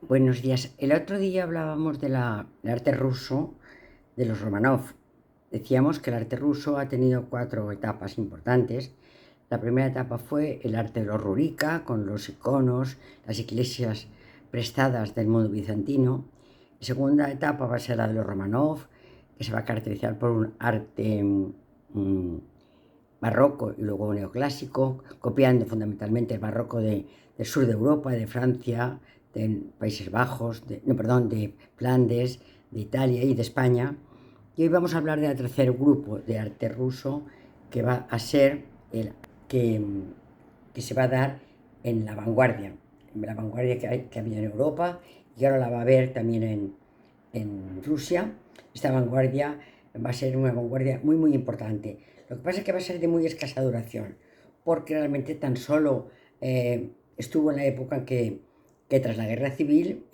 Buenos días. El otro día hablábamos del arte ruso de los Romanov. Decíamos que el arte ruso ha tenido cuatro etapas importantes. La primera etapa fue el arte de los Rurika, con los iconos, las iglesias prestadas del mundo bizantino. La segunda etapa va a ser la de los Romanov, que se va a caracterizar por un arte barroco y luego neoclásico, copiando fundamentalmente el barroco del sur de Europa, de Francia, de Países Bajos, de Flandes, de Italia y de España. Y hoy vamos a hablar del tercer grupo de arte ruso que va a ser el que, que se va a dar en la vanguardia que ha habido en Europa y ahora la va a haber también en Rusia. Esta vanguardia va a ser una vanguardia muy muy importante. Lo que pasa es que va a ser de muy escasa duración, porque realmente tan solo estuvo en la época en que tras la guerra civil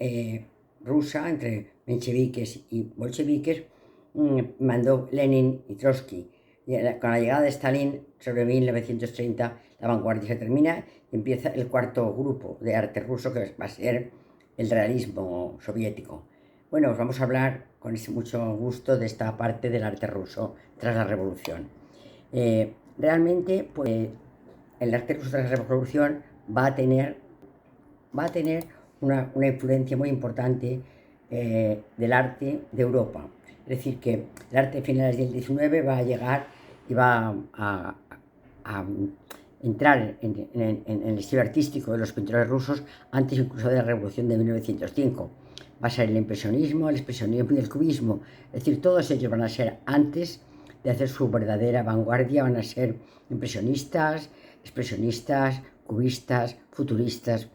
rusa entre mencheviques y bolcheviques mandó Lenin y Trotsky. Y con la llegada de Stalin sobre 1930 la vanguardia se termina y empieza el cuarto grupo de arte ruso que va a ser el realismo soviético. Bueno, os vamos a hablar con mucho gusto de esta parte del arte ruso tras la revolución. Realmente, pues, el arte ruso tras la revolución va a tener una influencia muy importante del arte de Europa. Es decir, que el arte de finales del 19 va a llegar y va a entrar en el estilo artístico de los pintores rusos antes incluso de la revolución de 1905. Va a ser el impresionismo y el cubismo. Es decir, todos ellos van a ser antes de hacer su verdadera vanguardia, van a ser impresionistas, expresionistas, cubistas, futuristas.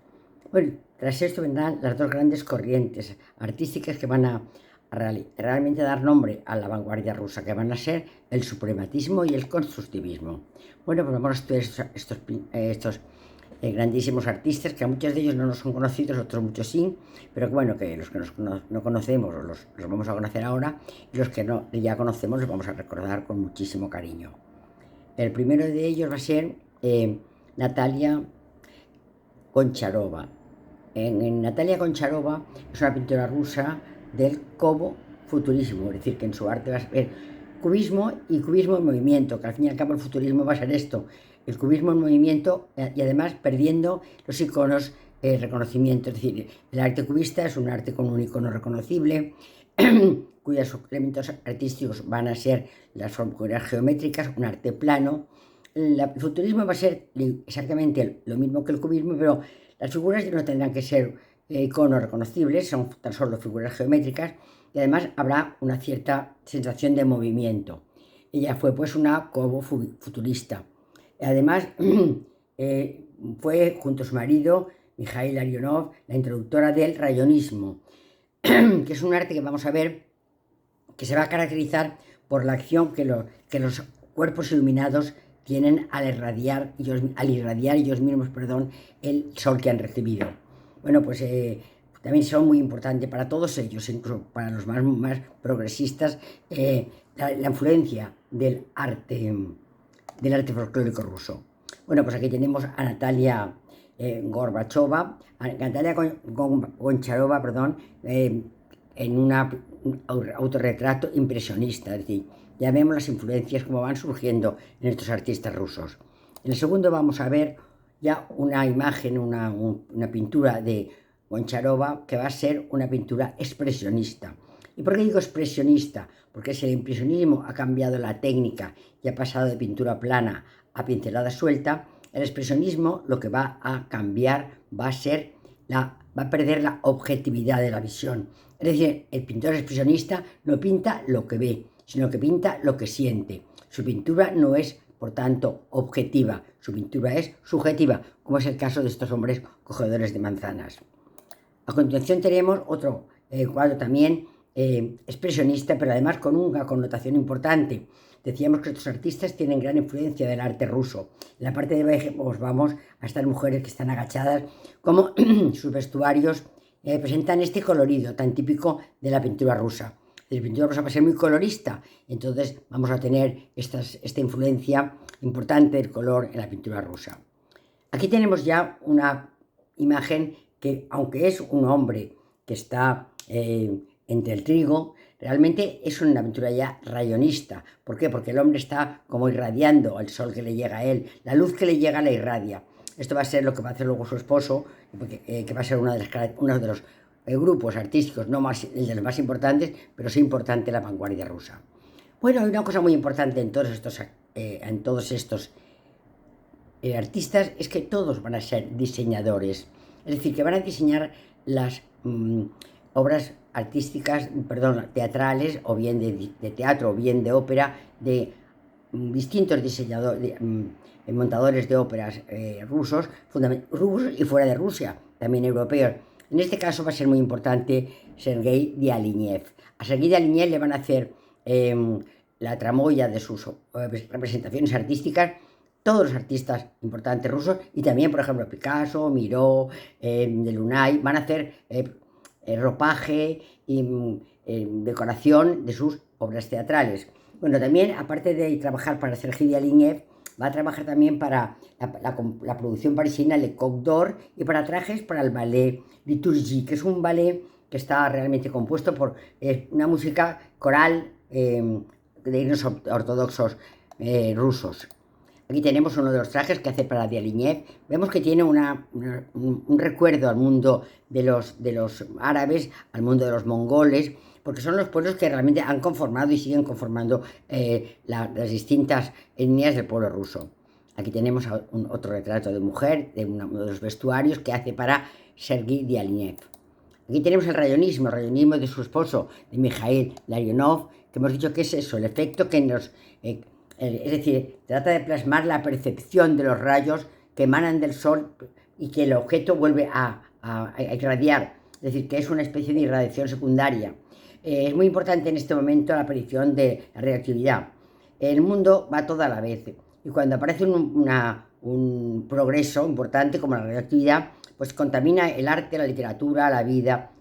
Bueno, tras esto vendrán las dos grandes corrientes artísticas que van a realmente dar nombre a la vanguardia rusa, que van a ser el suprematismo y el constructivismo. Bueno, pues vamos a estudiar estos grandísimos artistas, que a muchos de ellos no nos son conocidos, otros muchos sí, pero que bueno, que los que no conocemos los vamos a conocer ahora, y los que no ya conocemos los vamos a recordar con muchísimo cariño. El primero de ellos va a ser Natalia Goncharova. Natalia Goncharova es una pintora rusa del Cobo futurismo, es decir, que en su arte va a ser cubismo y cubismo en movimiento, que al fin y al cabo el futurismo va a ser esto, el cubismo en movimiento y además perdiendo los iconos reconocimiento, es decir, el arte cubista es un arte con un icono reconocible, cuyos elementos artísticos van a ser las figuras geométricas, un arte plano. El futurismo va a ser exactamente lo mismo que el cubismo, pero las figuras no tendrán que ser iconos reconocibles, son tan solo figuras geométricas y además habrá una cierta sensación de movimiento. Ella fue pues una cobo futurista. Además fue junto a su marido Mikhail Larionov la introductora del rayonismo, que es un arte que vamos a ver que se va a caracterizar por la acción que los cuerpos iluminados tienen al irradiar ellos mismos, el sol que han recibido. Bueno, pues también son muy importantes para todos ellos, incluso para los más progresistas, la influencia del arte folclórico ruso. Bueno, pues aquí tenemos a Natalia Natalia Goncharova, en un autorretrato impresionista, es decir, ya vemos las influencias como van surgiendo en estos artistas rusos. En el segundo vamos a ver ya una imagen, una pintura de Goncharova que va a ser una pintura expresionista. ¿Y por qué digo expresionista? Porque si el impresionismo ha cambiado la técnica y ha pasado de pintura plana a pincelada suelta, el expresionismo lo que va a cambiar va a perder la objetividad de la visión. Es decir, el pintor expresionista no pinta lo que ve, sino que pinta lo que siente. Su pintura no es, por tanto, objetiva, su pintura es subjetiva, como es el caso de estos hombres cogedores de manzanas. A continuación tenemos otro cuadro también expresionista, pero además con una connotación importante. Decíamos que estos artistas tienen gran influencia del arte ruso. En la parte de abajo pues vamos a estas mujeres que están agachadas, como sus vestuarios presentan este colorido tan típico de la pintura rusa. La pintura rusa va a ser muy colorista, entonces vamos a tener esta influencia importante del color en la pintura rusa. Aquí tenemos ya una imagen que, aunque es un hombre que está entre el trigo. Realmente es una pintura ya rayonista. ¿Por qué? Porque el hombre está como irradiando el sol que le llega a él, la luz que le llega la irradia. Esto va a ser lo que va a hacer luego su esposo, que va a ser uno de los grupos artísticos, no más, el de los más importantes, pero sí importante la vanguardia rusa. Bueno, hay una cosa muy importante en todos estos artistas, es que todos van a ser diseñadores. Es decir, que van a diseñar las obras artísticas, perdón, teatrales, o bien de teatro, o bien de ópera, de distintos diseñadores, montadores de óperas rusos y fuera de Rusia, también europeos. En este caso va a ser muy importante Sergei Diaghilev. A Sergei Diaghilev le van a hacer la tramoya de sus representaciones artísticas todos los artistas importantes rusos, y también, por ejemplo, Picasso, Miró, Delaunay, van a hacer ropaje y decoración de sus obras teatrales. Bueno, también, aparte de trabajar para Sergei Diaghilev, va a trabajar también para la producción parisina Le Coq d'Or y para trajes para el ballet Liturgie, que es un ballet que está realmente compuesto por una música coral de himnos ortodoxos rusos. Aquí tenemos uno de los trajes que hace para Diaghilev. Vemos que tiene un recuerdo al mundo de los árabes, al mundo de los mongoles, porque son los pueblos que realmente han conformado y siguen conformando las distintas etnias del pueblo ruso. Aquí tenemos otro retrato de mujer, de uno de los vestuarios que hace para Sergei Diaghilev. Aquí tenemos el rayonismo de su esposo, de Mikhail Larionov, que hemos dicho que es eso, el efecto que nos... es decir, trata de plasmar la percepción de los rayos que emanan del sol y que el objeto vuelve a irradiar. Es decir, que es una especie de irradiación secundaria. Es muy importante en este momento la aparición de la radioactividad. El mundo va todo a la vez. Y cuando aparece un progreso importante como la radioactividad, pues contamina el arte, la literatura, la vida.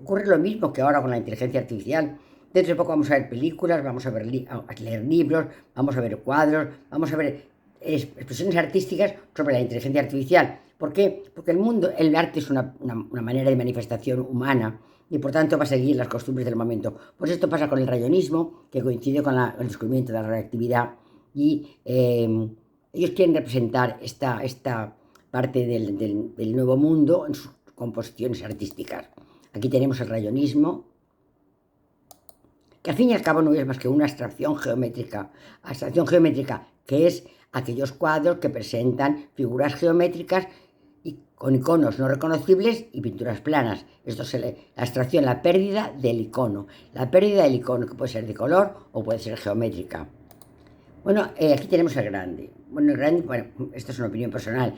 Ocurre lo mismo que ahora con la inteligencia artificial. Dentro de poco vamos a ver películas, vamos a leer libros, vamos a ver cuadros, vamos a ver expresiones artísticas sobre la inteligencia artificial. ¿Por qué? Porque el arte es una manera de manifestación humana y por tanto va a seguir las costumbres del momento. Pues esto pasa con el rayonismo, que coincide con el descubrimiento de la radioactividad, y ellos quieren representar esta parte del nuevo mundo en sus composiciones artísticas. Aquí tenemos el rayonismo, que al fin y al cabo no es más que una abstracción geométrica que es aquellos cuadros que presentan figuras geométricas y con iconos no reconocibles y pinturas planas. Esto es la abstracción, la pérdida del icono que puede ser de color o puede ser geométrica. Bueno, aquí tenemos el grande. Bueno, esta es una opinión personal.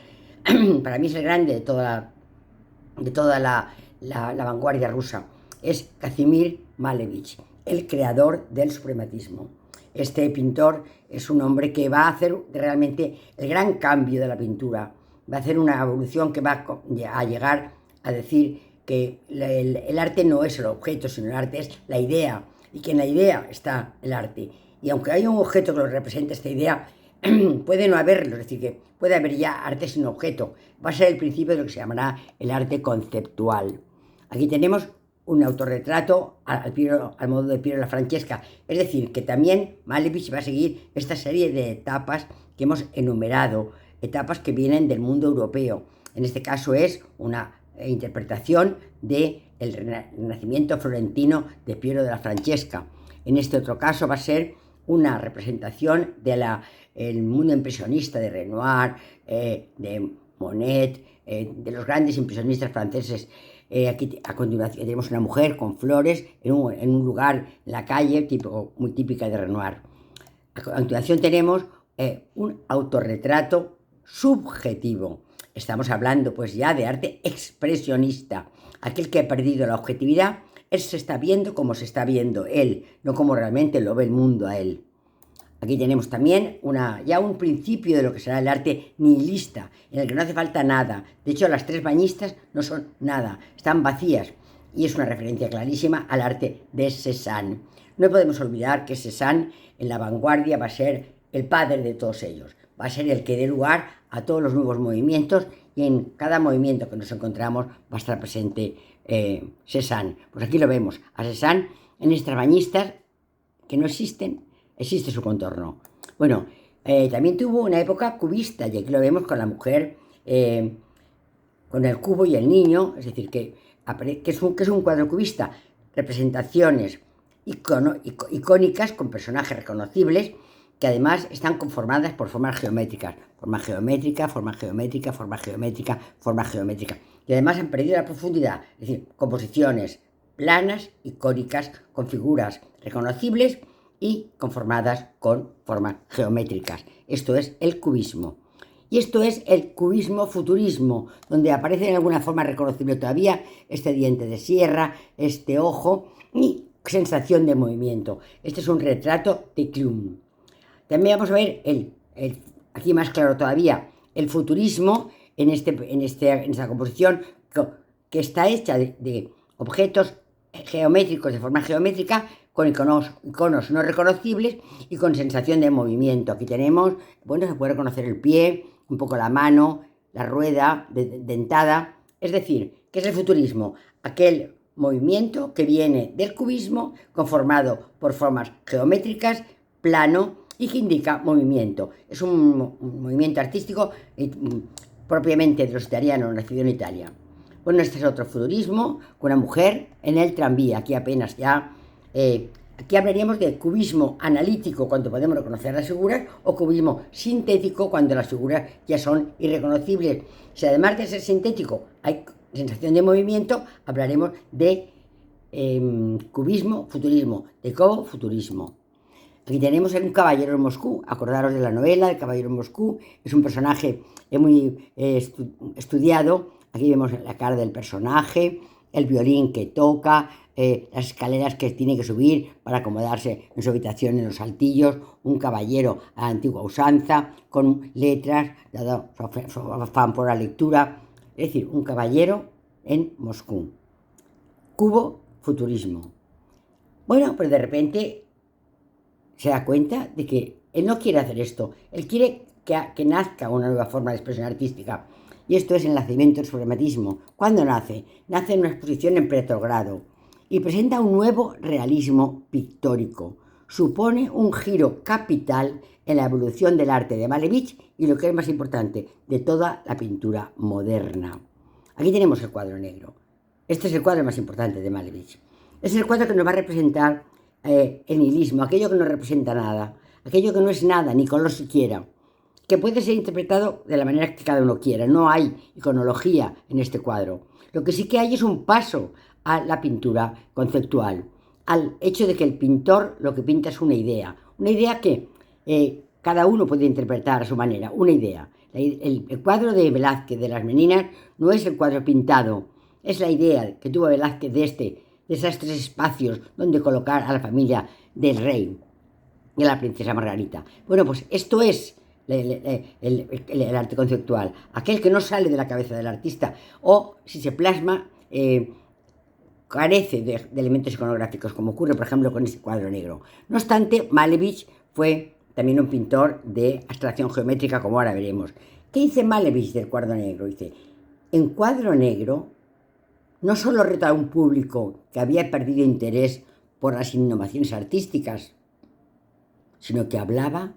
Para mí es el grande de toda la vanguardia rusa. Es Kazimir Malevich, el creador del suprematismo. Este pintor es un hombre que va a hacer realmente el gran cambio de la pintura. Va a hacer una evolución que va a llegar a decir que el arte no es el objeto, sino el arte es la idea, y que en la idea está el arte. Y aunque haya un objeto que lo represente esta idea, puede no haberlo, es decir, que puede haber ya arte sin objeto. Va a ser el principio de lo que se llamará el arte conceptual. Aquí tenemos un autorretrato al modo de Piero la Francesca. Es decir, que también Malevich va a seguir esta serie de etapas que hemos enumerado, etapas que vienen del mundo europeo. En este caso es una interpretación del Renacimiento florentino de Piero de la Francesca. En este otro caso va a ser una representación del mundo impresionista de Renoir, de Monet, de los grandes impresionistas franceses. Aquí a continuación tenemos una mujer con flores en un lugar en la calle, muy típica de Renoir. A continuación tenemos un autorretrato subjetivo. Estamos hablando pues ya de arte expresionista, aquel que ha perdido la objetividad. Él se está viendo como se está viendo él, no como realmente lo ve el mundo a él. Aquí tenemos también ya un principio de lo que será el arte nihilista, en el que no hace falta nada. De hecho, las tres bañistas no son nada, están vacías. Y es una referencia clarísima al arte de Cézanne. No podemos olvidar que Cézanne en la vanguardia va a ser el padre de todos ellos. Va a ser el que dé lugar a todos los nuevos movimientos y en cada movimiento que nos encontramos va a estar presente Cézanne. Pues aquí lo vemos, a Cézanne en estas bañistas que no existen, existe su contorno. Bueno, también tuvo una época cubista, y aquí lo vemos con la mujer, con el cubo y el niño, es decir, que es un cuadro cubista, representaciones icónicas con personajes reconocibles que además están conformadas por formas geométricas, forma geométrica, forma geométrica, forma geométrica, forma geométrica, y además han perdido la profundidad, es decir, composiciones planas, icónicas, con figuras reconocibles y conformadas con formas geométricas. Esto es el cubismo. Y esto es el cubismo futurismo, donde aparece de alguna forma reconocible todavía este diente de sierra, este ojo y sensación de movimiento. Este es un retrato de Klimt. También vamos a ver aquí más claro todavía el futurismo en esta composición que está hecha de objetos geométricos de forma geométrica con iconos no reconocibles y con sensación de movimiento. Aquí tenemos, bueno, se puede reconocer el pie, un poco la mano, la rueda dentada. Es decir, ¿qué es el futurismo? Aquel movimiento que viene del cubismo conformado por formas geométricas, plano y que indica movimiento. Es un movimiento artístico propiamente de los italianos, nacido en Italia. Bueno, este es otro futurismo, con una mujer en el tranvía. Aquí apenas ya... aquí hablaríamos de cubismo analítico, cuando podemos reconocer las figuras, o cubismo sintético, cuando las figuras ya son irreconocibles. Si además de ser sintético hay sensación de movimiento, hablaremos de cubismo, futurismo, de cobo-futurismo. Aquí tenemos un caballero en Moscú. Acordaros de la novela del caballero en Moscú. Es un personaje muy estudiado. Aquí vemos la cara del personaje, el violín que toca, las escaleras que tiene que subir para acomodarse en su habitación en los altillos, un caballero a la antigua usanza, con letras, dado su afán por la lectura. Es decir, un caballero en Moscú. Cubo futurismo. Bueno, pero de repente se da cuenta de que él no quiere hacer esto. Él quiere que nazca una nueva forma de expresión artística. Y esto es el nacimiento del suprematismo. ¿Cuándo nace? Nace en una exposición en Petrogrado y presenta un nuevo realismo pictórico. Supone un giro capital en la evolución del arte de Malevich y, lo que es más importante, de toda la pintura moderna. Aquí tenemos el cuadro negro. Este es el cuadro más importante de Malevich. Es el cuadro que nos va a representar el nihilismo, aquello que no representa nada, aquello que no es nada, ni color siquiera, que puede ser interpretado de la manera que cada uno quiera. No hay iconología en este cuadro. Lo que sí que hay es un paso a la pintura conceptual, al hecho de que el pintor lo que pinta es una idea que cada uno puede interpretar a su manera, una idea. El cuadro de Velázquez de las Meninas no es el cuadro pintado, es la idea que tuvo Velázquez de esos tres espacios donde colocar a la familia del rey y a la princesa Margarita. Bueno, pues esto es el arte conceptual, aquel que no sale de la cabeza del artista, o si se plasma, carece de elementos iconográficos, como ocurre, por ejemplo, con este cuadro negro. No obstante, Malevich fue también un pintor de abstracción geométrica, como ahora veremos. ¿Qué dice Malevich del cuadro negro? Dice, en cuadro negro no solo retó a un público que había perdido interés por las innovaciones artísticas, sino que hablaba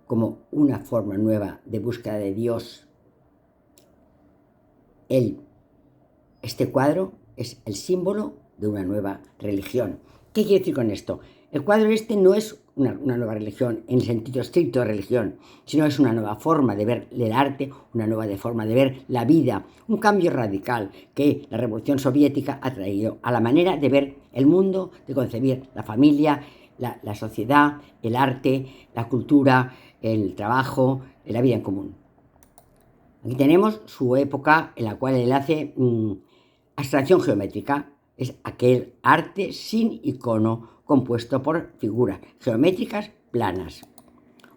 como una forma nueva de búsqueda de Dios. Este cuadro es el símbolo de una nueva religión. ¿Qué quiere decir con esto? El cuadro no es una nueva religión en el sentido estricto de religión, sino es una nueva forma de ver el arte, una nueva forma de ver la vida, un cambio radical que la Revolución Soviética ha traído a la manera de ver el mundo, de concebir la familia, la sociedad, el arte, la cultura, el trabajo, la vida en común. Aquí tenemos su época en la cual él hace abstracción geométrica. Es aquel arte sin icono compuesto por figuras geométricas planas.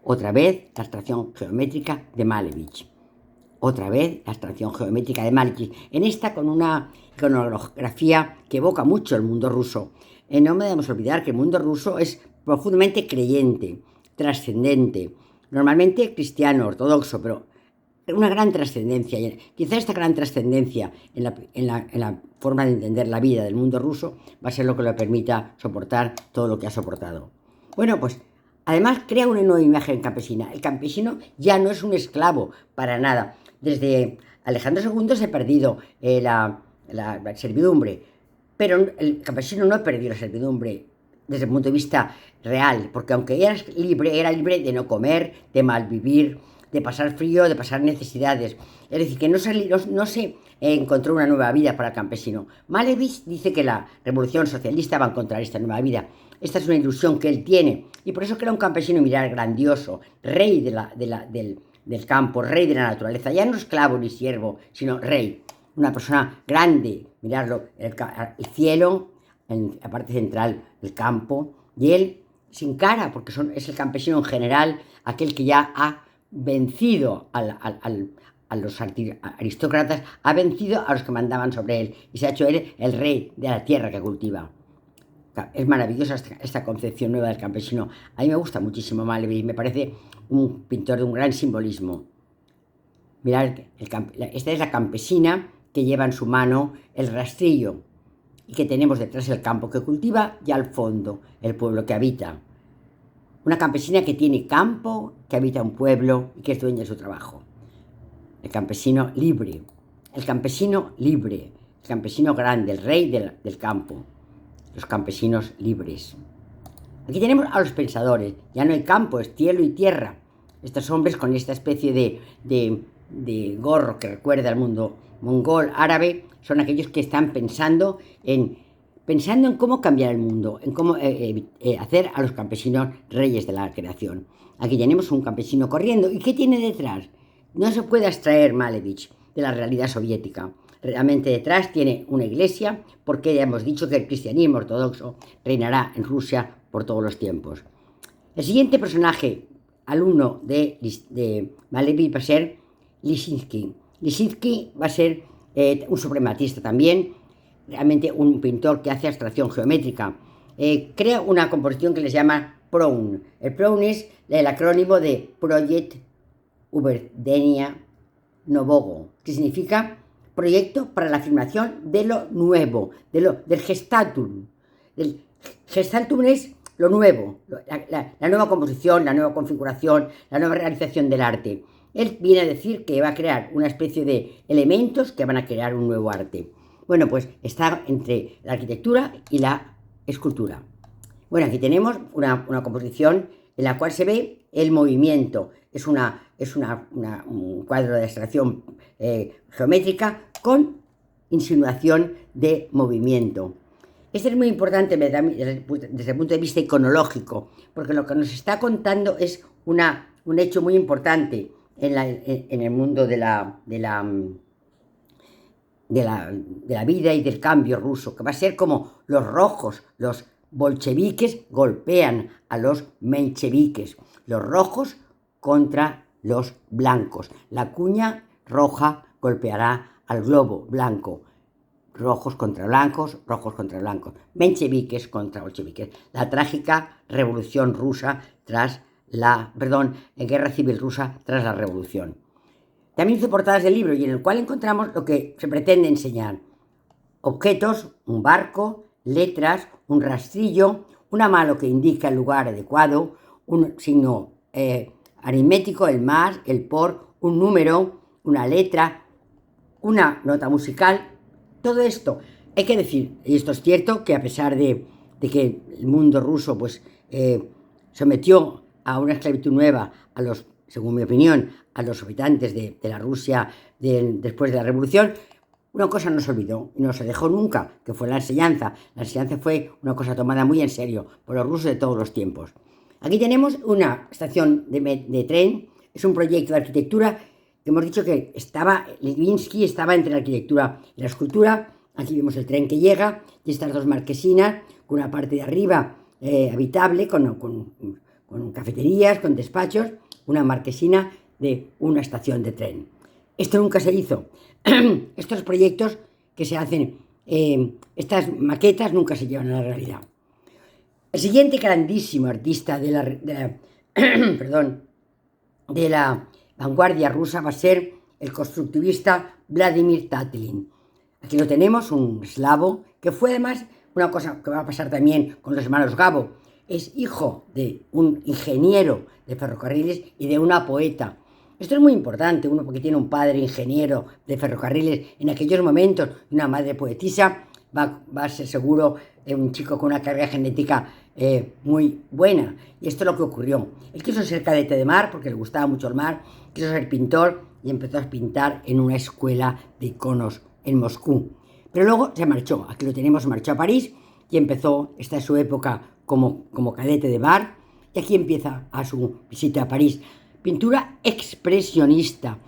Otra vez la abstracción geométrica de Malevich. Otra vez la abstracción geométrica de Malevich. En esta con una iconografía que evoca mucho el mundo ruso. No debemos olvidar que el mundo ruso es profundamente creyente, trascendente, normalmente cristiano, ortodoxo, pero una gran trascendencia. Quizá esta gran trascendencia en la forma de entender la vida del mundo ruso va a ser lo que le permita soportar todo lo que ha soportado. Bueno, pues además crea una nueva imagen campesina. El campesino ya no es un esclavo para nada. Desde Alejandro II se ha perdido la servidumbre, pero el campesino no ha perdido la servidumbre desde el punto de vista real, porque aunque era libre de no comer, de malvivir, de pasar frío, de pasar necesidades. Es decir, que no se encontró una nueva vida para el campesino. Malevich dice que la revolución socialista va a encontrar esta nueva vida. Esta es una ilusión que él tiene, y por eso crea un campesino mirar grandioso, rey del campo, rey de la naturaleza, ya no esclavo ni siervo, sino rey. Una persona grande, mirarlo, el cielo, en la parte central, el campo, y él sin cara, porque es el campesino en general, aquel que ya ha vencido a los aristócratas, ha vencido a los que mandaban sobre él, y se ha hecho él el rey de la tierra que cultiva. Es maravillosa esta concepción nueva del campesino. A mí me gusta muchísimo Malevich, me parece un pintor de un gran simbolismo. Mirad, esta es la campesina que lleva en su mano el rastrillo, y que tenemos detrás el campo que cultiva y al fondo el pueblo que habita. Una campesina que tiene campo, que habita un pueblo y que es dueña de su trabajo. El campesino libre, el campesino libre, el campesino grande, el rey del campo, los campesinos libres. Aquí tenemos a los pensadores, ya no hay campo, es cielo y tierra. Estos hombres con esta especie de gorro que recuerda al mundo mongol, árabe, son aquellos que están pensando en cómo cambiar el mundo, en cómo hacer a los campesinos reyes de la creación. Aquí tenemos un campesino corriendo. ¿Y qué tiene detrás? No se puede abstraer Malevich de la realidad soviética. Realmente detrás tiene una iglesia, porque ya hemos dicho que el cristianismo ortodoxo reinará en Rusia por todos los tiempos. El siguiente personaje, alumno de Malevich, va a ser Lisinski. Lisinski va a ser un suprematista también, realmente un pintor que hace abstracción geométrica. Crea una composición que les llama PROUN. El PROUN es el acrónimo de Projekt Überdenia Novogo, que significa proyecto para la afirmación de lo nuevo, del Gestaltum. El Gestaltum es lo nuevo, la nueva composición, la nueva configuración, la nueva realización del arte. Él viene a decir que va a crear una especie de elementos que van a crear un nuevo arte. Bueno, pues está entre la arquitectura y la escultura. Bueno, aquí tenemos una composición en la cual se ve el movimiento. Es un cuadro de abstracción geométrica con insinuación de movimiento. Esto es muy importante desde el punto de vista iconológico, porque lo que nos está contando es un hecho muy importante en el mundo de la vida y del cambio ruso, que va a ser como los rojos, los bolcheviques golpean a los mencheviques, los rojos contra los blancos. La cuña roja golpeará al globo blanco. Rojos contra blancos, mencheviques contra bolcheviques. La trágica revolución rusa guerra civil rusa tras la revolución. También hizo portadas del libro, y en el cual encontramos lo que se pretende enseñar. Objetos, un barco, letras, un rastrillo, una mano que indica el lugar adecuado, un signo aritmético, el más, el por, un número, una letra, una nota musical. Todo esto, hay que decir, y esto es cierto, que a pesar de que el mundo ruso sometió a una esclavitud nueva según mi opinión, a los habitantes de la Rusia después de la revolución, una cosa no se olvidó y no se dejó nunca, que fue la enseñanza. La enseñanza fue una cosa tomada muy en serio por los rusos de todos los tiempos. Aquí tenemos una estación de tren, es un proyecto de arquitectura que hemos dicho que Lisinski estaba entre la arquitectura y la escultura. Aquí vemos el tren que llega y estas dos marquesinas, con una parte de arriba habitable, con cafeterías, con despachos, una marquesina de una estación de tren. Esto nunca se hizo. Estos proyectos que se hacen, estas maquetas nunca se llevan a la realidad. El siguiente grandísimo artista de la vanguardia rusa va a ser el constructivista Vladimir Tatlin. Aquí lo tenemos, un eslavo, que fue además una cosa que va a pasar también con los hermanos Gabo. Es hijo de un ingeniero de ferrocarriles y de una poeta. Esto es muy importante, uno porque tiene un padre ingeniero de ferrocarriles en aquellos momentos, una madre poetisa, va a ser seguro un chico con una carga genética muy buena. Y esto es lo que ocurrió. Él quiso ser cadete de mar porque le gustaba mucho el mar, quiso ser pintor y empezó a pintar en una escuela de iconos en Moscú. Pero luego se marchó, aquí lo tenemos, se marchó a París y empezó, esta es su época como cadete de mar, y aquí empieza a su visita a París. Pintura expresionista,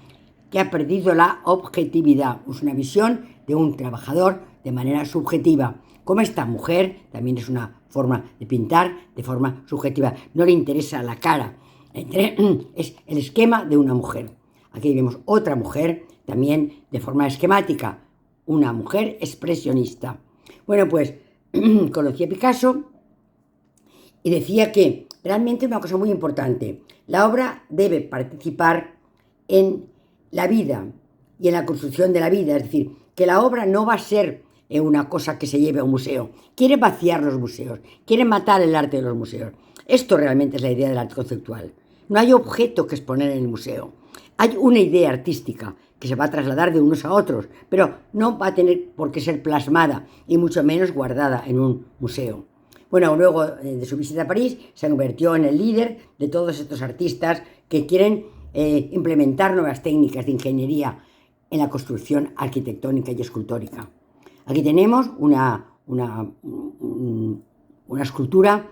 que ha perdido la objetividad, es una visión de un trabajador de manera subjetiva. Como esta mujer, también es una forma de pintar de forma subjetiva, no le interesa la cara, es el esquema de una mujer. Aquí vemos otra mujer, también de forma esquemática, una mujer expresionista. Bueno, pues conocí a Picasso y decía que realmente una cosa muy importante, la obra debe participar en la vida y en la construcción de la vida, es decir, que la obra no va a ser una cosa que se lleve a un museo, quiere vaciar los museos, quiere matar el arte de los museos. Esto realmente es la idea del arte conceptual. No hay objeto que exponer en el museo, hay una idea artística que se va a trasladar de unos a otros, pero no va a tener por qué ser plasmada y mucho menos guardada en un museo. Bueno, luego de su visita a París se convirtió en el líder de todos estos artistas que quieren implementar nuevas técnicas de ingeniería en la construcción arquitectónica y escultórica. Aquí tenemos una escultura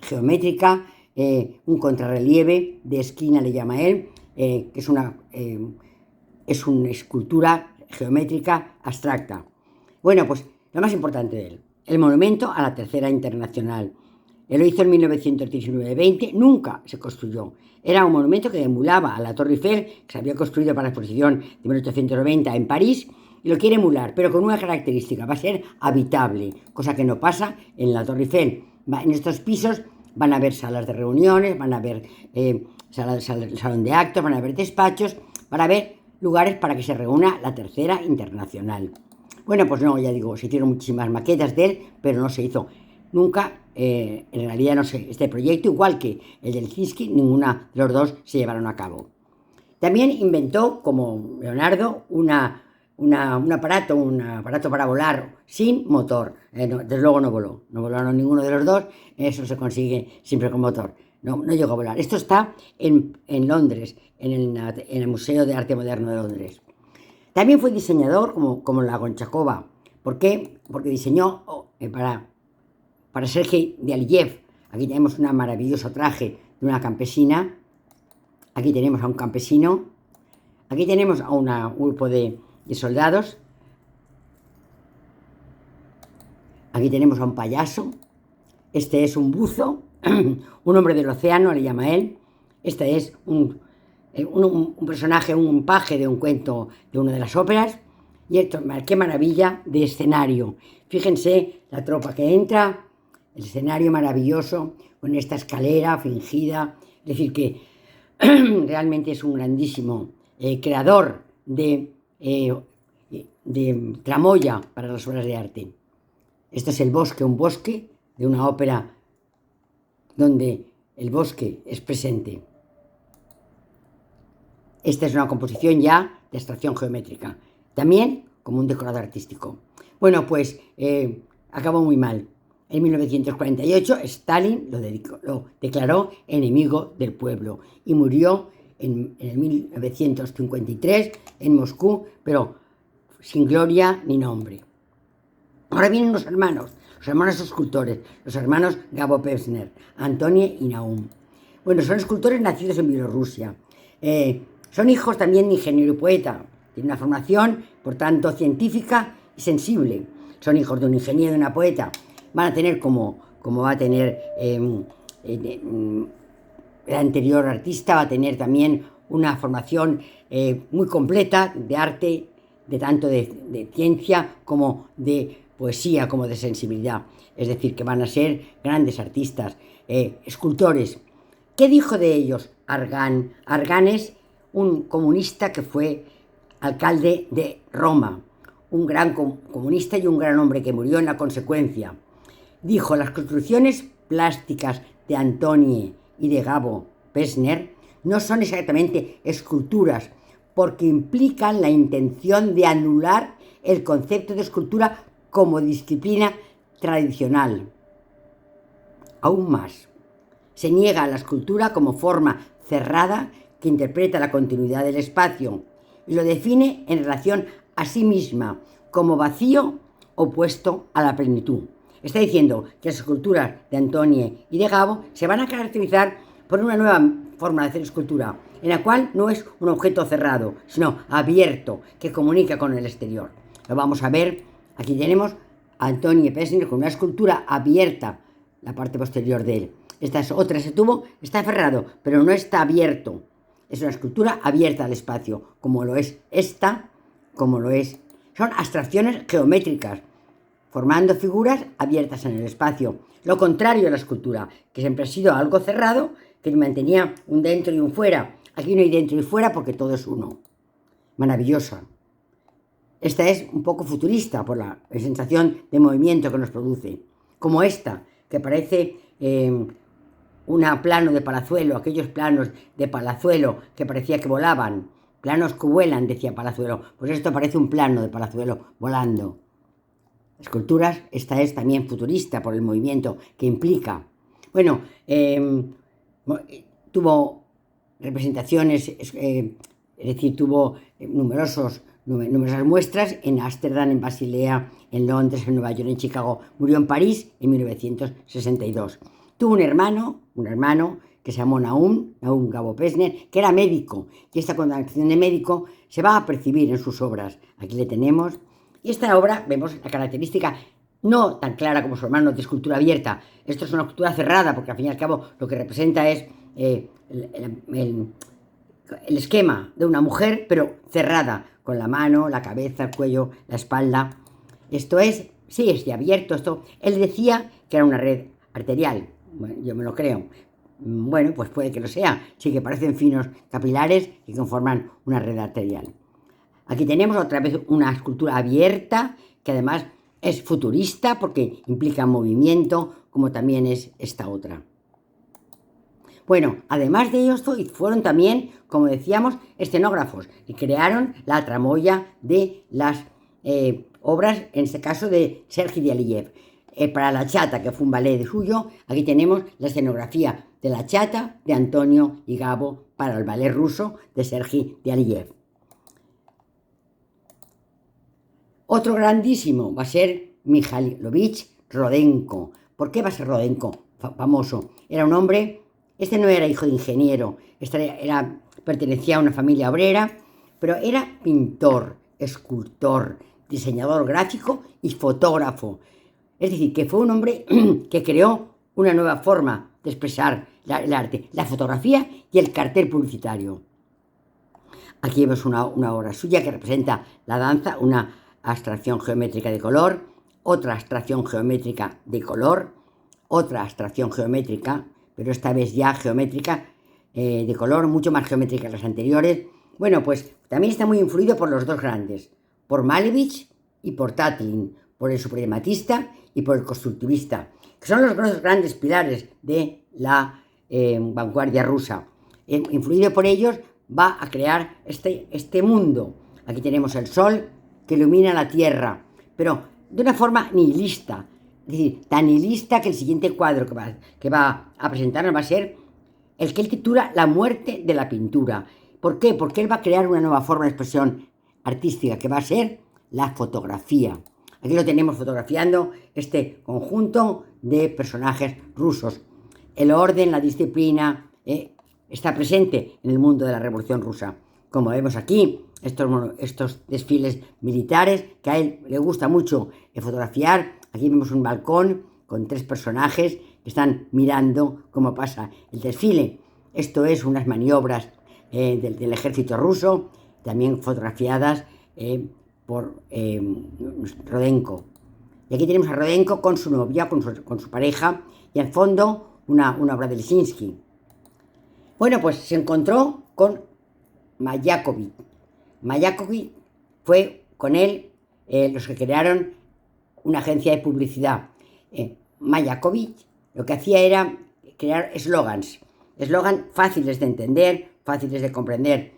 geométrica, un contrarrelieve de esquina le llama él, que es una escultura geométrica abstracta. Bueno, pues lo más importante de él, el monumento a la Tercera Internacional. Él lo hizo en 1919-20, nunca se construyó. Era un monumento que emulaba a la Torre Eiffel, que se había construido para la exposición de 1890 en París, y lo quiere emular, pero con una característica, va a ser habitable, cosa que no pasa en la Torre Eiffel. En estos pisos van a haber salas de reuniones, van a haber salón de actos, van a haber despachos, van a haber lugares para que se reúna la Tercera Internacional. Bueno, pues no, ya digo, se hicieron muchísimas maquetas de él, pero no se hizo nunca, en realidad no sé, este proyecto, igual que el del Lissinsky, ninguna de los dos se llevaron a cabo. También inventó, como Leonardo, un aparato para volar sin motor. Desde luego no volaron ninguno de los dos, eso se consigue siempre con motor. No llegó a volar. Esto está en Londres, en el Museo de Arte Moderno de Londres. También fue diseñador como la Gonchakova. ¿Por qué? Porque diseñó para Sergei Diaghilev. Aquí tenemos un maravilloso traje de una campesina. Aquí tenemos a un campesino. Aquí tenemos a un grupo de soldados. Aquí tenemos a un payaso. Este es un buzo, un hombre del océano, le llama él. Este es un personaje, un paje de un cuento de una de las óperas. Y esto, qué maravilla de escenario. Fíjense la tropa que entra, el escenario maravilloso, con esta escalera fingida. Es decir, que realmente es un grandísimo creador de tramoya para las obras de arte. Este es el bosque, un bosque de una ópera donde el bosque es presente. Esta es una composición ya de abstracción geométrica, también como un decorador artístico. Bueno, pues acabó muy mal. En 1948 Stalin lo declaró enemigo del pueblo y murió en 1953 en Moscú, pero sin gloria ni nombre. Ahora vienen los hermanos escultores, los hermanos Gabo Pevsner, Antonie y Naum. Bueno, son escultores nacidos en Bielorrusia. Son hijos también de ingeniero y poeta. Tienen una formación, por tanto, científica y sensible. Son hijos de un ingeniero y de una poeta. Van a tener, como va a tener el anterior artista, va a tener también una formación muy completa de arte, de tanto de ciencia como de poesía, como de sensibilidad. Es decir, que van a ser grandes artistas, escultores. ¿Qué dijo de ellos Argan? Argan es un comunista que fue alcalde de Roma, un gran comunista y un gran hombre que murió en la consecuencia. Dijo: las construcciones plásticas de Antonie y de Gabo Pestner no son exactamente esculturas, porque implican la intención de anular el concepto de escultura como disciplina tradicional. Aún más, se niega a la escultura como forma cerrada que interpreta la continuidad del espacio y lo define en relación a sí misma como vacío opuesto a la plenitud. Está diciendo que las esculturas de Antonie y de Gabo se van a caracterizar por una nueva forma de hacer escultura, en la cual no es un objeto cerrado, sino abierto, que comunica con el exterior. Lo vamos a ver. Aquí tenemos a Antonie Pestner con una escultura abierta, la parte posterior de él. Esta es otra, ese tubo está cerrado, pero no está abierto. Es una escultura abierta al espacio, como lo es esta, como lo es. Son abstracciones geométricas, formando figuras abiertas en el espacio. Lo contrario a la escultura, que siempre ha sido algo cerrado, que mantenía un dentro y un fuera. Aquí no hay dentro y fuera porque todo es uno. Maravillosa. Esta es un poco futurista por la sensación de movimiento que nos produce. Como esta, que parece un plano de Palazuelo, aquellos planos de Palazuelo que parecía que volaban. Planos que vuelan, decía Palazuelo. Pues esto parece un plano de Palazuelo volando. Esculturas, esta es también futurista por el movimiento que implica. Bueno, tuvo representaciones, es decir, tuvo numerosas muestras en Ámsterdam, en Basilea, en Londres, en Nueva York, en Chicago. Murió en París en 1962. Tuvo un hermano que se llamó Nahum Gabo Pestner, que era médico, y esta condición de médico se va a percibir en sus obras. Aquí le tenemos. Y esta obra vemos la característica no tan clara como su hermano de escultura abierta. Esto es una escultura cerrada, porque al fin y al cabo lo que representa es el esquema de una mujer, pero cerrada, con la mano, la cabeza, el cuello, la espalda. Esto es, sí, es de abierto. Esto, él decía que era una red arterial. Bueno, yo me lo creo. Bueno, pues puede que lo sea. Sí que parecen finos capilares que conforman una red arterial. Aquí tenemos otra vez una escultura abierta, que además es futurista porque implica movimiento, como también es esta otra. Bueno, además de ellos fueron también, como decíamos, escenógrafos y crearon la tramoya de las obras, en este caso de Sergi Diaghilev. Para La Chata, que fue un ballet suyo, aquí tenemos la escenografía de La Chata de Antonio y Gabo para el ballet ruso de Sergi Diaghilev. Otro grandísimo va a ser Mikhailovich Rodenko. ¿Por qué va a ser Rodenko famoso? Era un hombre, este no era hijo de ingeniero, pertenecía a una familia obrera, pero era pintor, escultor, diseñador gráfico y fotógrafo. Es decir, que fue un hombre que creó una nueva forma de expresar el arte, la fotografía y el cartel publicitario. Aquí vemos una obra suya que representa la danza, una abstracción geométrica de color, otra abstracción geométrica de color, otra abstracción geométrica, pero esta vez ya geométrica de color, mucho más geométrica que las anteriores. Bueno, pues también está muy influido por los dos grandes, por Malevich y por Tatlin, por el suprematista y por el constructivista, que son los dos grandes pilares de la vanguardia rusa. Influido por ellos, va a crear este mundo. Aquí tenemos el sol que ilumina la tierra, pero de una forma nihilista, es decir, tan nihilista que el siguiente cuadro que va a presentarnos va a ser el que él titula La muerte de la pintura. ¿Por qué? Porque él va a crear una nueva forma de expresión artística que va a ser la fotografía. Aquí lo tenemos fotografiando este conjunto de personajes rusos. El orden, la disciplina, está presente en el mundo de la Revolución Rusa. Como vemos aquí, estos desfiles militares que a él le gusta mucho fotografiar. Aquí vemos un balcón con tres personajes que están mirando cómo pasa el desfile. Esto es unas maniobras del ejército ruso, también fotografiadas por Rodenko. Y aquí tenemos a Rodenko con su novia, con su pareja, y al fondo una obra de Lisinski. Bueno, pues se encontró con Mayakovitch, Mayakovsky fue con él los que crearon una agencia de publicidad. Mayakovsky lo que hacía era crear eslogans fáciles de entender, fáciles de comprender.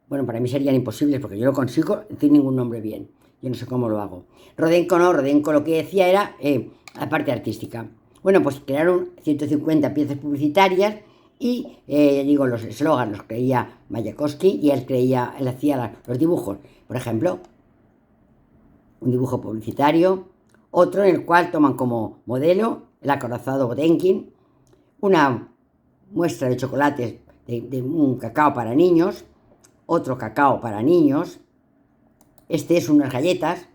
Bueno, para mí serían imposibles porque yo no consigo decir ningún nombre bien. Yo no sé cómo lo hago. Rodenko no, Rodenko lo que decía era la parte artística. Bueno, pues crearon 150 piezas publicitarias y, digo, los eslogans los creía Mayakovsky y él hacía los dibujos. Por ejemplo, un dibujo publicitario, otro en el cual toman como modelo el acorazado Potemkin, una muestra de chocolates de un cacao para niños, otro cacao para niños, este es unas galletas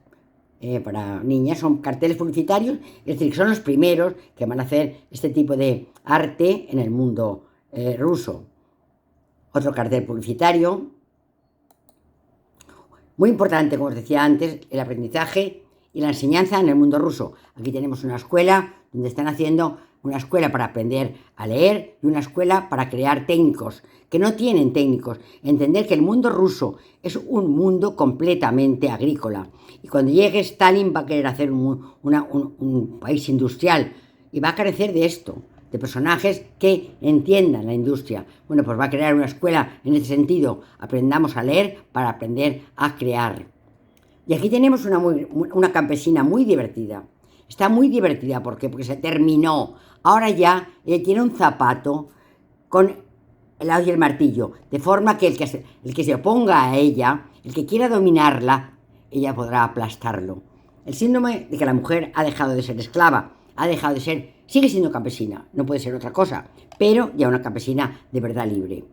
para niñas, son carteles publicitarios, es decir, que son los primeros que van a hacer este tipo de arte en el mundo ruso. Otro cartel publicitario. Muy importante, como os decía antes, el aprendizaje y la enseñanza en el mundo ruso. Aquí tenemos una escuela donde están haciendo una escuela para aprender a leer y una escuela para crear técnicos, que no tienen técnicos. Entender que el mundo ruso es un mundo completamente agrícola. Y cuando llegue Stalin va a querer hacer un país industrial y va a carecer de esto, de personajes que entiendan la industria. Bueno, pues va a crear una escuela en ese sentido. Aprendamos a leer para aprender a crear. Y aquí tenemos una campesina muy divertida. Está muy divertida, ¿por qué? Porque se terminó. Ahora ya tiene un zapato con el hoz y el martillo, de forma que el que se oponga a ella, el que quiera dominarla, ella podrá aplastarlo. El síndrome de que la mujer ha dejado de ser esclava, sigue siendo campesina, no puede ser otra cosa, pero ya una campesina de verdad libre.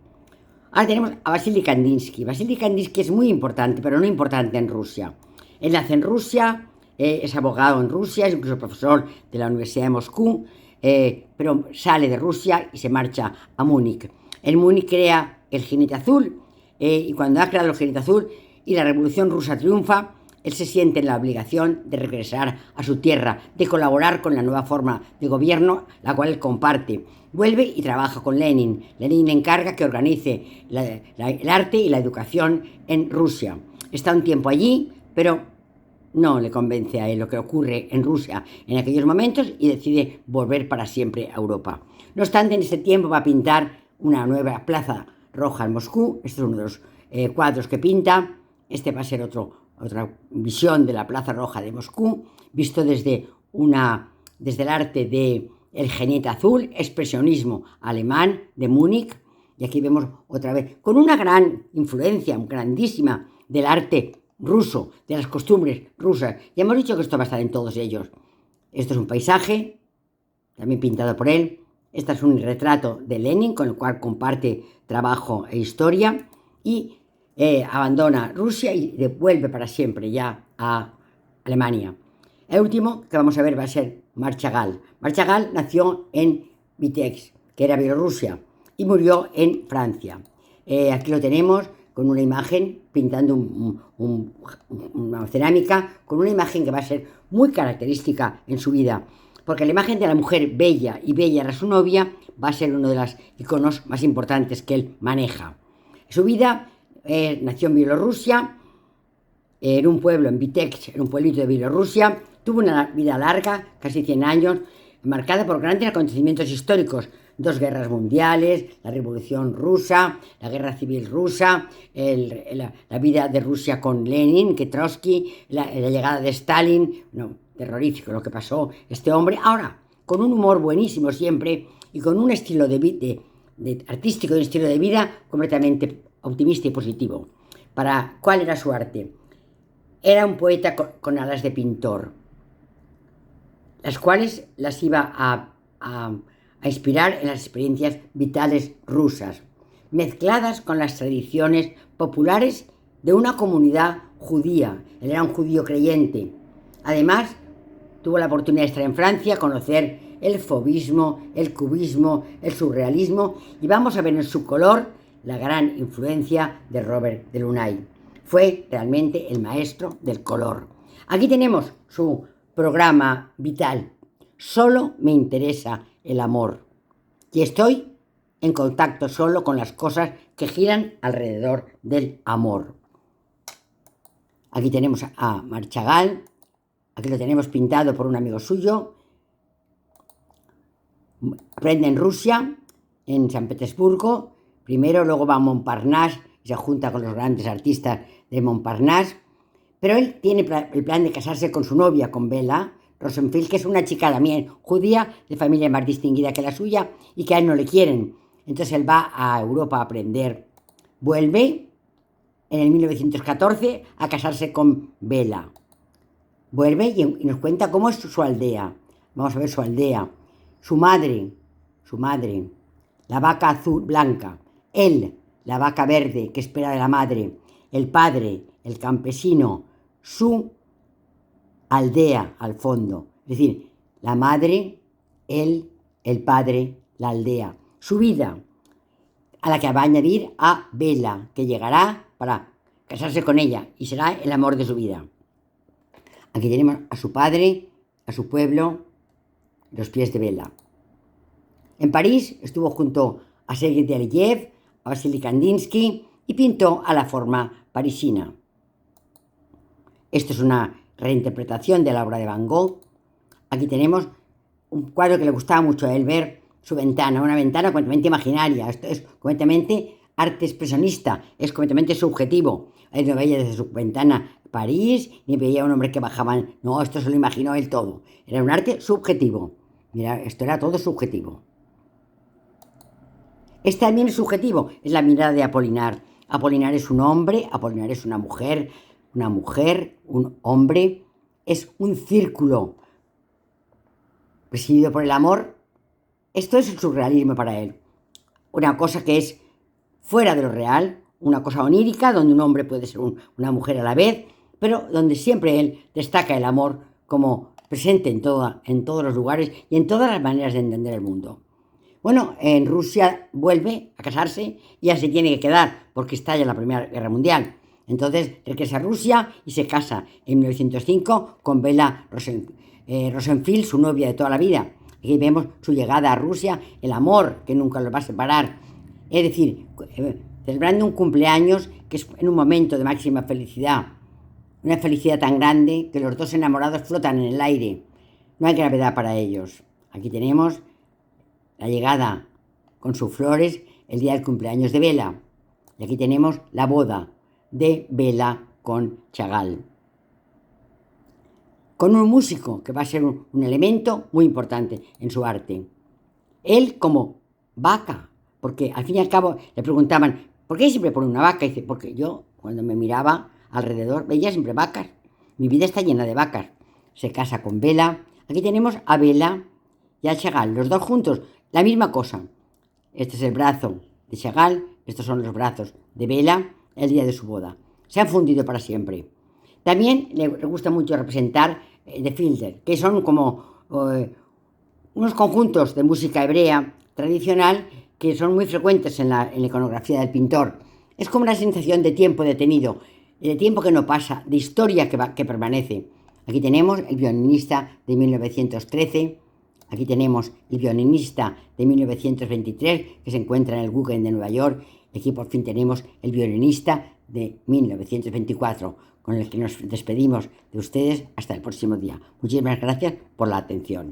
Ahora tenemos a Vasily Kandinsky. Vasily Kandinsky es muy importante, pero no importante en Rusia. Él nace en Rusia, es abogado en Rusia, es incluso profesor de la Universidad de Moscú, pero sale de Rusia y se marcha a Múnich. En Múnich crea el Jinete Azul, y cuando ha creado el Jinete Azul y la Revolución Rusa triunfa, él se siente en la obligación de regresar a su tierra, de colaborar con la nueva forma de gobierno, la cual él comparte. Vuelve y trabaja con Lenin. Lenin le encarga que organice el arte y la educación en Rusia. Está un tiempo allí, pero no le convence a él lo que ocurre en Rusia en aquellos momentos y decide volver para siempre a Europa. No obstante, en ese tiempo va a pintar una nueva plaza roja en Moscú. Este es uno de los cuadros que pinta. Este va a ser otra visión de la Plaza Roja de Moscú, visto desde el arte de El Jinete Azul, expresionismo alemán de Múnich. Y aquí vemos otra vez, con una gran influencia, grandísima, del arte ruso, de las costumbres rusas. Ya hemos dicho que esto va a estar en todos ellos. Esto es un paisaje, también pintado por él. Este es un retrato de Lenin, con el cual comparte trabajo e historia. Y abandona Rusia y vuelve para siempre ya a Alemania. El último que vamos a ver va a ser Marc Chagall. Marc Chagall nació en Vitebsk, que era Bielorrusia, y murió en Francia. Aquí lo tenemos con una imagen, pintando una cerámica, con una imagen que va a ser muy característica en su vida, porque la imagen de la mujer bella y bella era su novia, va a ser uno de los iconos más importantes que él maneja. Su vida nació en Bielorrusia, en un pueblo, en Vitebsk, en un pueblito de Bielorrusia. Tuvo una vida larga, casi 100 años, marcada por grandes acontecimientos históricos. 2 guerras mundiales, la Revolución Rusa, la Guerra Civil Rusa, la vida de Rusia con Lenin, Trotsky, la llegada de Stalin. No, terrorífico lo que pasó este hombre. Ahora, con un humor buenísimo siempre y con un estilo artístico y un estilo de vida completamente optimista y positivo. ¿Cuál era su arte? Era un poeta con alas de pintor, las cuales las iba a inspirar en las experiencias vitales rusas, mezcladas con las tradiciones populares de una comunidad judía. Él era un judío creyente. Además, tuvo la oportunidad de estar en Francia, conocer el fauvismo, el cubismo, el surrealismo, y vamos a ver en su color la gran influencia de Robert Delaunay. Fue realmente el maestro del color. Aquí tenemos su programa vital. Solo me interesa el amor. Y estoy en contacto solo con las cosas que giran alrededor del amor. Aquí tenemos a Marc Chagall, aquí lo tenemos pintado por un amigo suyo. Aprende en Rusia, en San Petersburgo, primero, luego va a Montparnasse y se junta con los grandes artistas de Montparnasse. Pero él tiene el plan de casarse con su novia, con Bella Rosenfeld, que es una chica también judía, de familia más distinguida que la suya, y que a él no le quieren. Entonces él va a Europa a aprender. Vuelve en el 1914 a casarse con Bella. Vuelve y nos cuenta cómo es su aldea. Vamos a ver su aldea. Su madre, la vaca azul blanca. Él, la vaca verde que espera de la madre. El padre, el campesino. Su aldea al fondo. Es decir, la madre, él, el padre, la aldea. Su vida, a la que va a añadir a Bella, que llegará para casarse con ella y será el amor de su vida. Aquí tenemos a su padre, a su pueblo, los pies de Bella. En París estuvo junto a Sergei Diaghilev, a Vasily Kandinsky y pintó a la forma parisina. Esto es una reinterpretación de la obra de Van Gogh. Aquí tenemos un cuadro que le gustaba mucho a él ver, su ventana, una ventana completamente imaginaria. Esto es completamente arte expresionista, es completamente subjetivo. Él no veía desde su ventana París, ni veía a un hombre que bajaba. No, esto se lo imaginó él todo. Era un arte subjetivo. Mira, esto era todo subjetivo. Este también es subjetivo, es la mirada de Apolinar. Apolinar es un hombre, Apolinar es una mujer, un hombre. Es un círculo presidido por el amor. Esto es el surrealismo para él. Una cosa que es fuera de lo real, una cosa onírica, donde un hombre puede ser una mujer a la vez, pero donde siempre él destaca el amor como presente en todos los lugares y en todas las maneras de entender el mundo. Bueno, en Rusia vuelve a casarse y ya se tiene que quedar porque estalla la Primera Guerra Mundial. Entonces regresa a Rusia y se casa en 1905 con Bella Rosenfeld, su novia de toda la vida. Aquí vemos su llegada a Rusia, el amor que nunca los va a separar. Es decir, celebrando un cumpleaños que es en un momento de máxima felicidad. Una felicidad tan grande que los dos enamorados flotan en el aire. No hay gravedad para ellos. Aquí tenemos la llegada con sus flores el día del cumpleaños de Bella. Y aquí tenemos la boda de Bella con Chagall. Con un músico que va a ser un elemento muy importante en su arte. Él como vaca, porque al fin y al cabo le preguntaban, ¿por qué siempre pone una vaca? Y dice, porque yo cuando me miraba alrededor veía siempre vacas. Mi vida está llena de vacas. Se casa con Bella. Aquí tenemos a Bella y a Chagall, los dos juntos, la misma cosa. Este es el brazo de Chagall, estos son los brazos de Bella el día de su boda. Se han fundido para siempre. También le gusta mucho representar de Fielder, que son como unos conjuntos de música hebrea tradicional que son muy frecuentes en la iconografía del pintor. Es como una sensación de tiempo detenido, de tiempo que no pasa, de historia que permanece. Aquí tenemos el violinista de 1913, aquí tenemos el violinista de 1923, que se encuentra en el Guggenheim de Nueva York, y aquí por fin tenemos el violinista de 1924, con el que nos despedimos de ustedes hasta el próximo día. Muchísimas gracias por la atención.